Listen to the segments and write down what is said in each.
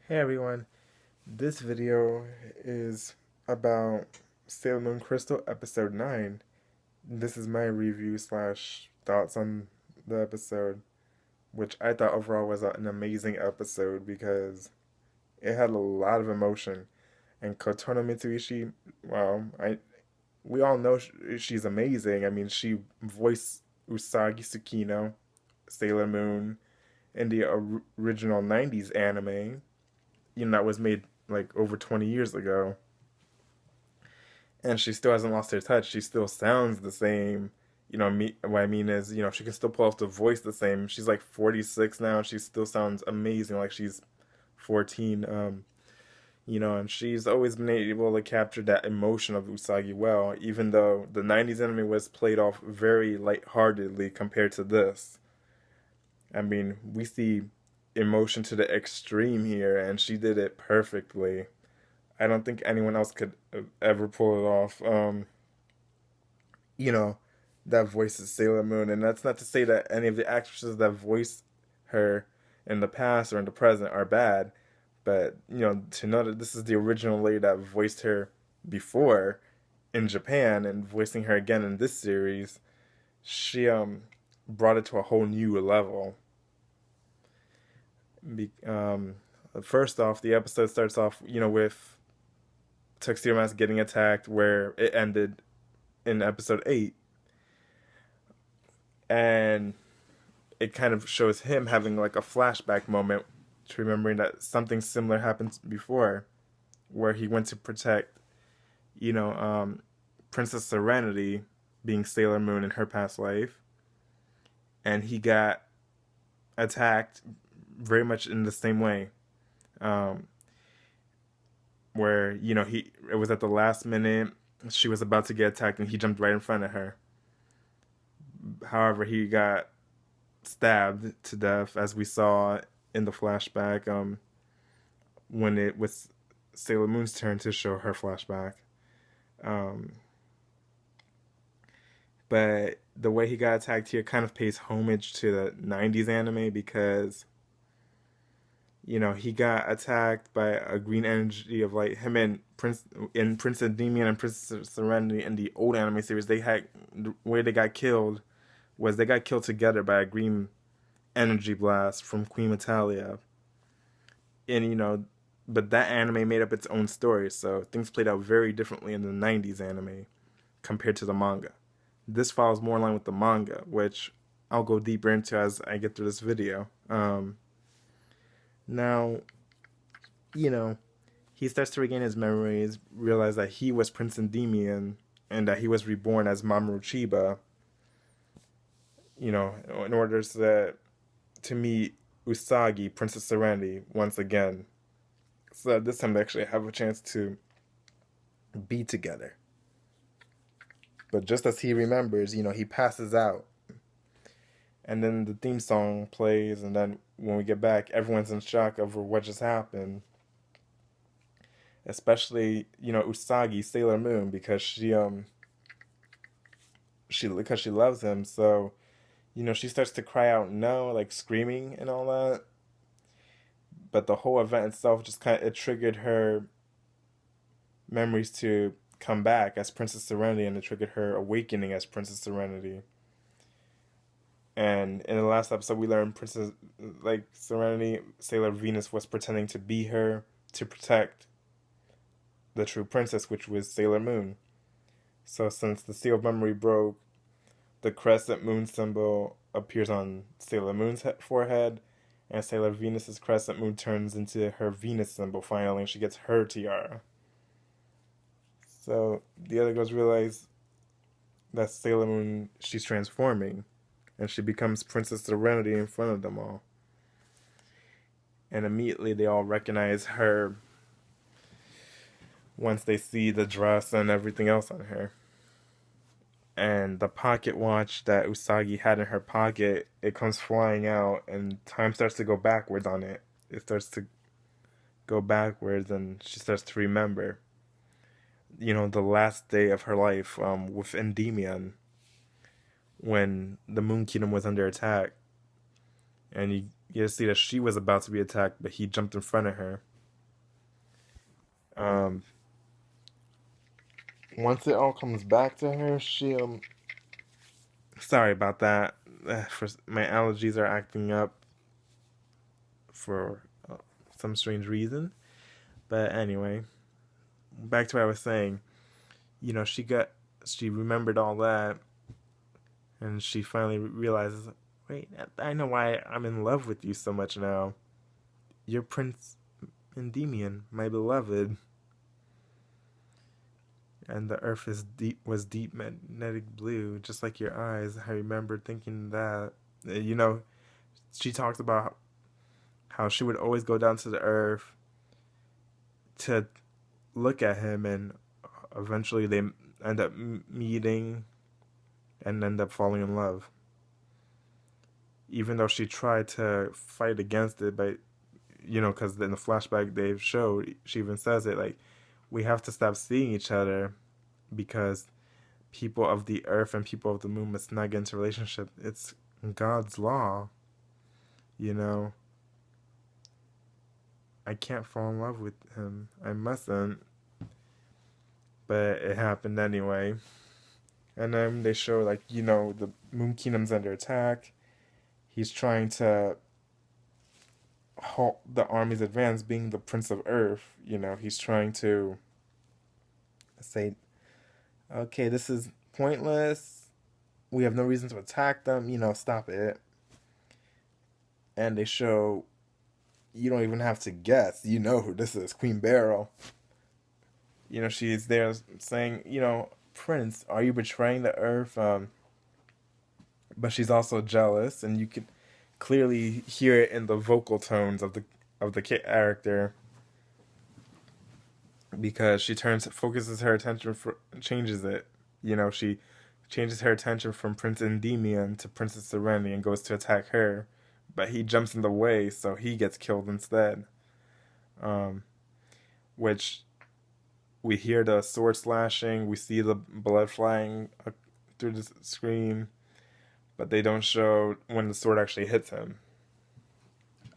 Hey everyone, this video is about Sailor Moon Crystal episode 9. This is my review slash thoughts on the episode, which I thought overall was an amazing episode because it had a lot of emotion. And Kotono Mitsuishi, well, we all know she's amazing. I mean, she voiced Usagi Tsukino, Sailor Moon, in the original 90s anime, that was made like over 20 years ago, and she still hasn't lost her touch. She still sounds the same. What I mean is, she can still pull off the voice the same. She's like 46 now, and she still sounds amazing, like she's 14. And she's always been able to capture that emotion of Usagi well, even though the 90s anime was played off very lightheartedly compared to this. I mean, we see emotion to the extreme here, and she did it perfectly. I don't think anyone else could ever pull it off. You know, that voice is Sailor Moon, and that's not to say that any of the actresses that voiced her in the past or in the present are bad, but to know that this is the original lady that voiced her before in Japan and voicing her again in this series, she brought it to a whole new level. Be, um, First off, the episode starts off, with Tuxedo Mask getting attacked, where it ended in episode 8. And it kind of shows him having like a flashback moment to remembering that something similar happened before, where he went to protect, you know, um, Princess Serenity, being Sailor Moon in her past life. And he got attacked very much in the same way. Um, where it was at the last minute, she was about to get attacked and he jumped right in front of her. However, he got stabbed to death, as we saw in the flashback, when it was Sailor Moon's turn to show her flashback. um, but the way he got attacked here kind of pays homage to the 90s anime, because he got attacked by a green energy of light. Him and Prince Endymion and Princess Serenity in the old anime series, the way they got killed was they got killed together by a green energy blast from Queen Metalia. And but that anime made up its own story, so things played out very differently in the 90s anime compared to the manga. This follows more in line with the manga, which I'll go deeper into as I get through this video. Now, you know, he starts to regain his memories, realize that he was Prince Endymion, and that he was reborn as Mamoru Chiba, in order to meet Usagi, Princess Serenity, once again. So that this time they actually have a chance to be together. But just as he remembers, he passes out. And then the theme song plays, and then when we get back, everyone's in shock over what just happened. Especially, Usagi, Sailor Moon, because she loves him. So, she starts to cry out no, like screaming and all that. But the whole event itself just it triggered her memories to come back as Princess Serenity, and it triggered her awakening as Princess Serenity. And in the last episode, we learned Princess, like Serenity, Sailor Venus was pretending to be her to protect the true princess, which was Sailor Moon. So since the seal of memory broke, the crescent moon symbol appears on Sailor Moon's forehead, and Sailor Venus's crescent moon turns into her Venus symbol finally, and she gets her tiara. So the other girls realize that Sailor Moon, she's transforming, and she becomes Princess Serenity in front of them all. And immediately they all recognize her once they see the dress and everything else on her. And the pocket watch that Usagi had in her pocket, it comes flying out, and time starts to go backwards on it. It starts to go backwards, and she starts to remember, the last day of her life, with Endymion, when the Moon Kingdom was under attack. And you see that she was about to be attacked, but he jumped in front of her. Um, Once it all comes back to her, sorry about that. For my allergies are acting up for some strange reason. But anyway, back to what I was saying. You know, she remembered all that, and she finally realizes, wait, I know why I'm in love with you so much now. You're Prince Endymion, my beloved. And the earth was deep magnetic blue, just like your eyes. I remember thinking that. You know, she talks about how she would always go down to the earth to look at him, and eventually they end up meeting and end up falling in love. Even though she tried to fight against it, but you know, because in the flashback they showed, she even says it like, we have to stop seeing each other because people of the earth and people of the moon must not get into a relationship. It's God's law, you know. I can't fall in love with him. I mustn't. But it happened anyway. And then they show, like, you know, the Moon Kingdom's under attack. He's trying to halt the army's advance, being the Prince of Earth. You know, he's trying to say, okay, this is pointless. We have no reason to attack them. You know, stop it. And they show, you don't even have to guess. You know who this is, Queen Beryl. You know, she's there saying, you know, Prince, are you betraying the Earth? But she's also jealous, and you can clearly hear it in the vocal tones of the character, because she focuses her attention, changes it. You know, she changes her attention from Prince Endymion to Princess Serenity and goes to attack her, but he jumps in the way, so he gets killed instead. Which we hear the sword slashing, we see the blood flying through the screen, but they don't show when the sword actually hits him.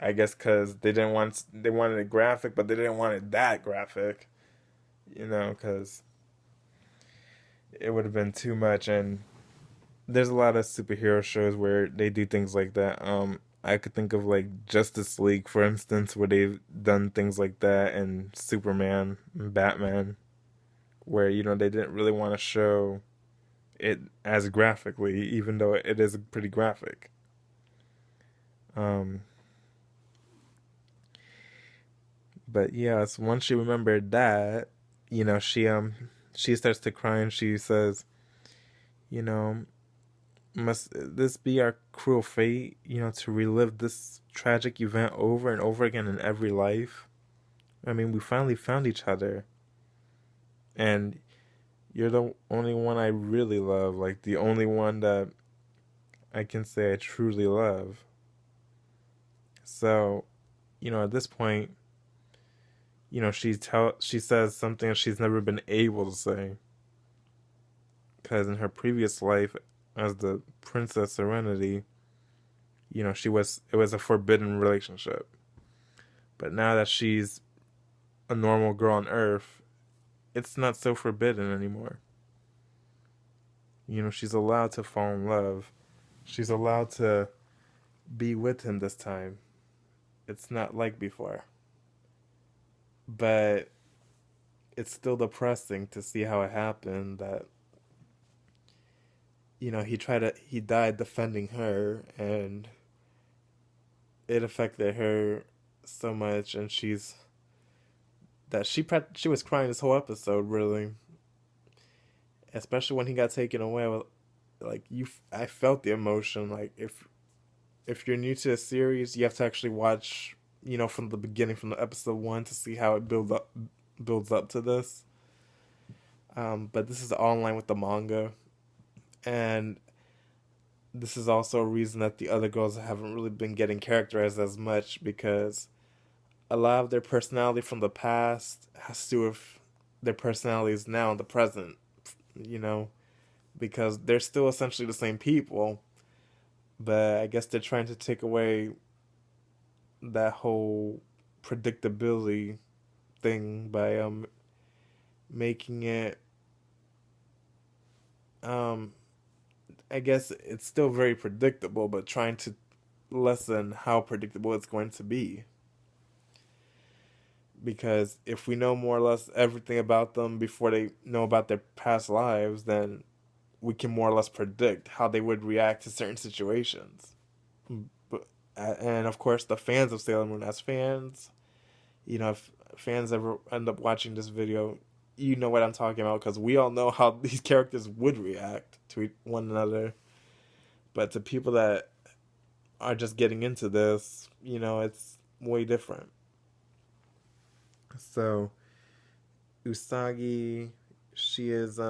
I guess because they wanted it graphic, but they didn't want it that graphic, you know, because it would have been too much. And there's a lot of superhero shows where they do things like that. I could think of like Justice League, for instance, where they've done things like that, and Superman and Batman, where, you know, they didn't really want to show it as graphically, even though it is pretty graphic. But yes, once she remembered that, you know, she starts to cry, and she says, you know, must this be our cruel fate, you know, to relive this tragic event over and over again in every life? I mean, we finally found each other, and you're the only one I really love, like the only one that I can say I truly love. So, you know, at this point, you know, she says something she's never been able to say, because in her previous life as the Princess Serenity, you know, it was a forbidden relationship. But now that she's a normal girl on Earth, it's not so forbidden anymore. You know, she's allowed to fall in love. She's allowed to be with him this time. It's not like before. But it's still depressing to see how it happened, that, you know, he died defending her, and it affected her so much, and she was crying this whole episode, really, especially when he got taken away. Like, I felt the emotion. Like, if you're new to a series, you have to actually watch, you know, from the beginning, from the episode 1, to see how it builds up to this. But this is all in line with the manga, and this is also a reason that the other girls haven't really been getting characterized as much, because a lot of their personality from the past has to do with their personalities now in the present, you know, because they're still essentially the same people, but I guess they're trying to take away that whole predictability thing by making it um I guess it's still very predictable, but trying to lessen how predictable it's going to be. Because if we know more or less everything about them before they know about their past lives, then we can more or less predict how they would react to certain situations. But and of course, the fans of Sailor Moon, as fans, if fans ever end up watching this video, you know what I'm talking about because we all know how these characters would react to one another. But to people that are just getting into this, it's way different. So Usagi, she is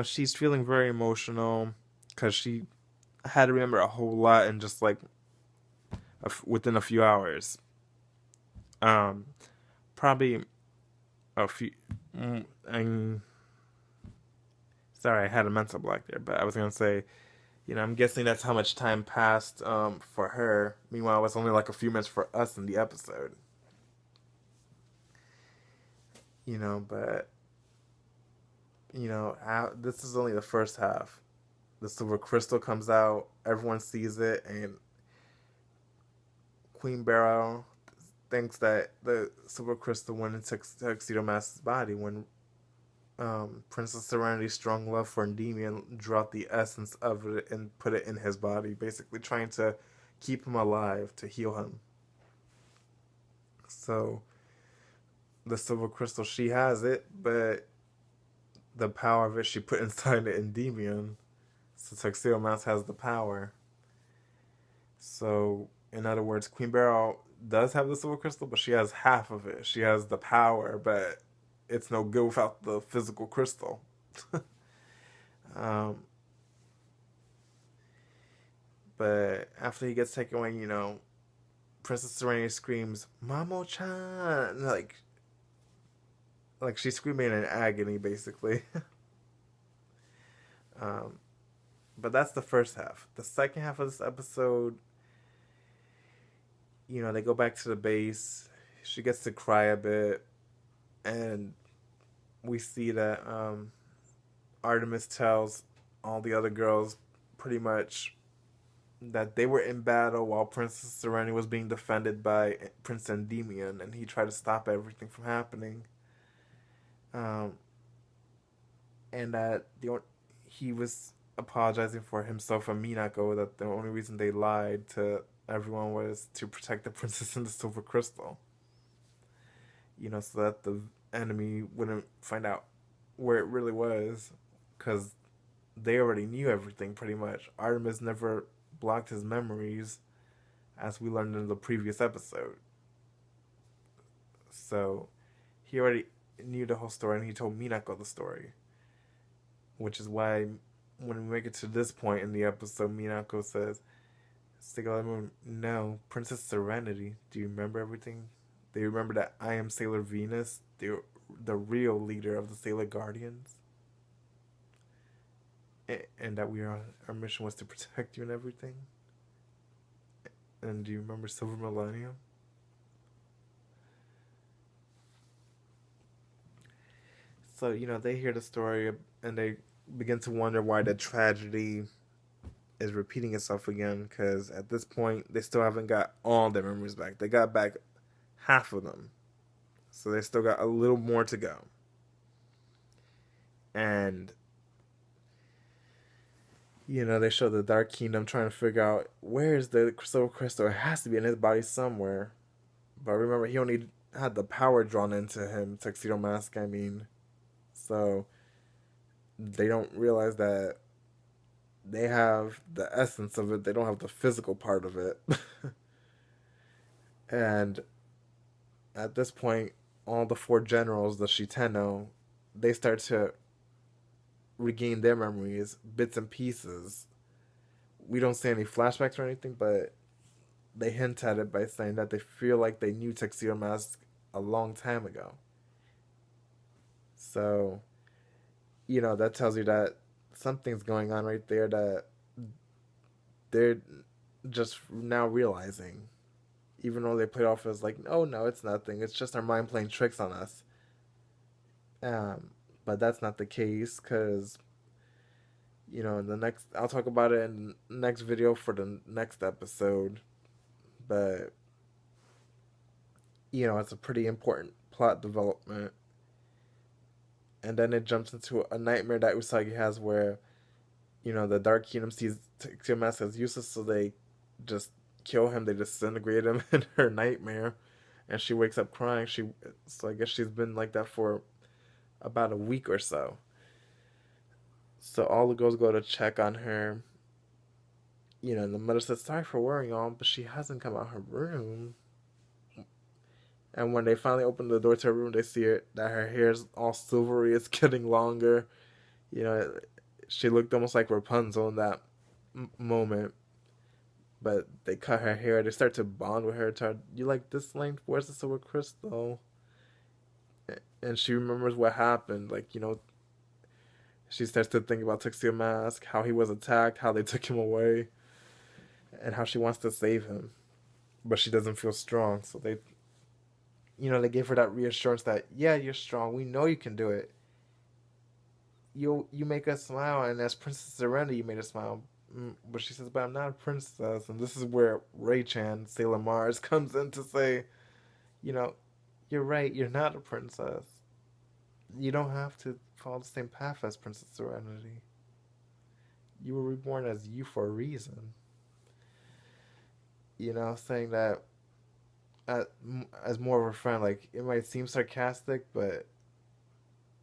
she's feeling very emotional because she had to remember a whole lot in just like within a few hours. Um, Probably a few. I'm sorry, I had a mental block there, but I was gonna say, I'm guessing that's how much time passed for her. Meanwhile, it was only like a few minutes for us in the episode. But this is only the first half. The silver crystal comes out, everyone sees it, and Queen Barrow thinks that the silver crystal went into Tuxedo Mask's body when Princess Serenity's strong love for Endymion drew out the essence of it and put it in his body, basically trying to keep him alive, to heal him. So the silver crystal, she has it, but the power of it she put inside the Endymion. So Tuxedo Mask has the power. So, in other words, Queen Beryl does have the silver crystal, but she has half of it. She has the power, but it's no good without the physical crystal. um, but after he gets taken away, Princess Serenity screams, "Mamo-chan!" Like she's screaming in agony, basically. um, but that's the first half. The second half of this episode, they go back to the base. She gets to cry a bit, and we see that Artemis tells all the other girls pretty much that they were in battle while Princess Serenity was being defended by Prince Endymion, and he tried to stop everything from happening. And that he was apologizing for himself and Minako, that the only reason they lied to everyone was to protect the princess and the silver crystal. So that the enemy wouldn't find out where it really was, because they already knew everything pretty much. Artemis never blocked his memories, as we learned in the previous episode. So he already knew the whole story, and he told Minako the story. Which is why, when we make it to this point in the episode, Minako says, Sailor Moon, no, Princess Serenity, do you remember everything? Do you remember that I am Sailor Venus, the real leader of the Sailor Guardians? And that our mission was to protect you and everything? And do you remember Silver Millennium? So, they hear the story and they begin to wonder why the tragedy is repeating itself again, because at this point, they still haven't got all their memories back. They got back half of them. So they still got a little more to go. And, they show the Dark Kingdom trying to figure out where's the Silver Crystal. It has to be in his body somewhere. But remember, he only had the power drawn into him, Tuxedo Mask, I mean. So they don't realize that they have the essence of it. They don't have the physical part of it. And at this point, all the four generals, the Shiteno, they start to regain their memories, bits and pieces. We don't see any flashbacks or anything, but they hint at it by saying that they feel like they knew Tuxedo Mask a long time ago. So, that tells you that something's going on right there that they're just now realizing. even though they played off as like, oh no, it's nothing. It's just our mind playing tricks on us. Um, but that's not the case because in the next, I'll talk about it in the next video for the next episode. But it's a pretty important plot development. And then it jumps into a nightmare that Usagi has where, the Dark Kingdom sees Tiamat as useless, so they just kill him. They disintegrate him in her nightmare. And she wakes up crying. So I guess she's been like that for about a week or so. So all the girls go to check on her. And the mother says, sorry for worrying y'all, but she hasn't come out her room. And when they finally open the door to her room, they see that her hair is all silvery. It's getting longer. She looked almost like Rapunzel in that moment. But they cut her hair. They start to bond with her. You like this length? Where's the silver crystal? And she remembers what happened. She starts to think about Tuxedo Mask, how he was attacked, how they took him away, and how she wants to save him. But she doesn't feel strong. So they gave her that reassurance that, yeah, you're strong. We know you can do it. You make us smile, and as Princess Serenity, you made us smile. But she says, but I'm not a princess. And this is where Ray-chan, Sailor Mars, comes in to say, you're right, you're not a princess. You don't have to follow the same path as Princess Serenity. You were reborn as you for a reason. Saying that as more of a friend, like, it might seem sarcastic, but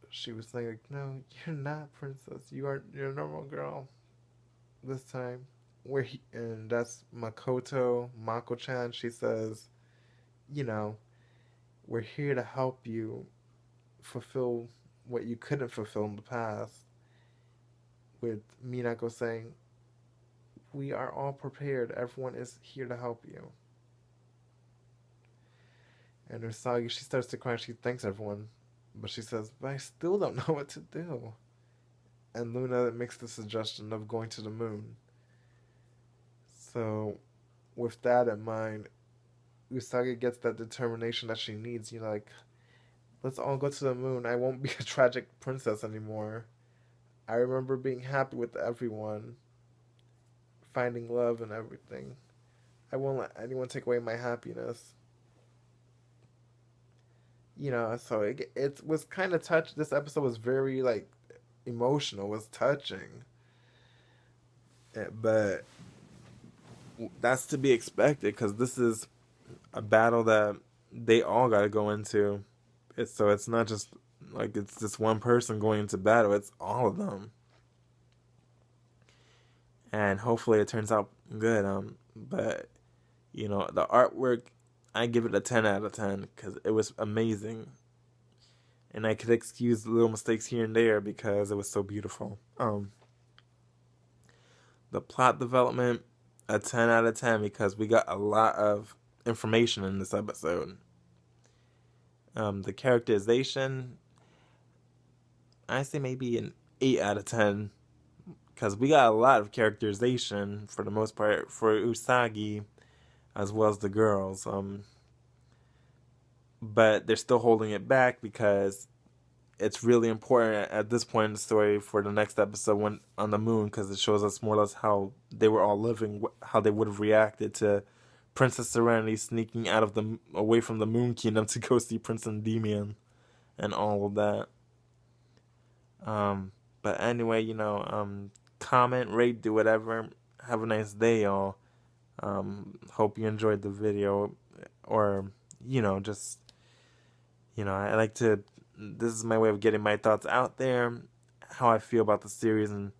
she was saying, like, no, you're not princess. You're a normal girl. This time, and that's Mako-chan. She says, we're here to help you fulfill what you couldn't fulfill in the past. With Minako saying, we are all prepared. Everyone is here to help you. And Usagi, she starts to cry. She thanks everyone, but she says, but I still don't know what to do. And Luna makes the suggestion of going to the moon. So, with that in mind, Usagi gets that determination that she needs. Let's all go to the moon. I won't be a tragic princess anymore. I remember being happy with everyone, finding love and everything. I won't let anyone take away my happiness. So it was kind of touched. This episode was very, emotional, was touching. But that's to be expected because this is a battle that they all got to go into. It's not just like it's just one person going into battle. It's all of them. And hopefully it turns out good. But the artwork, I give it a 10 out of 10 because it was amazing. And I could excuse little mistakes here and there because it was so beautiful. The plot development, a 10 out of 10 because we got a lot of information in this episode. The characterization, I say maybe an 8 out of 10 because we got a lot of characterization for the most part for Usagi as well as the girls. But they're still holding it back because it's really important at this point in the story for the next episode when on the moon, because it shows us more or less how they were all living, how they would have reacted to Princess Serenity sneaking away from the Moon Kingdom to go see Prince Endymion and all of that. But anyway, comment, rate, do whatever. Have a nice day, y'all. Hope you enjoyed the video, or just I like to. This is my way of getting my thoughts out there, how I feel about the series, and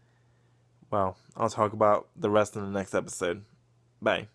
well, I'll talk about the rest in the next episode. Bye.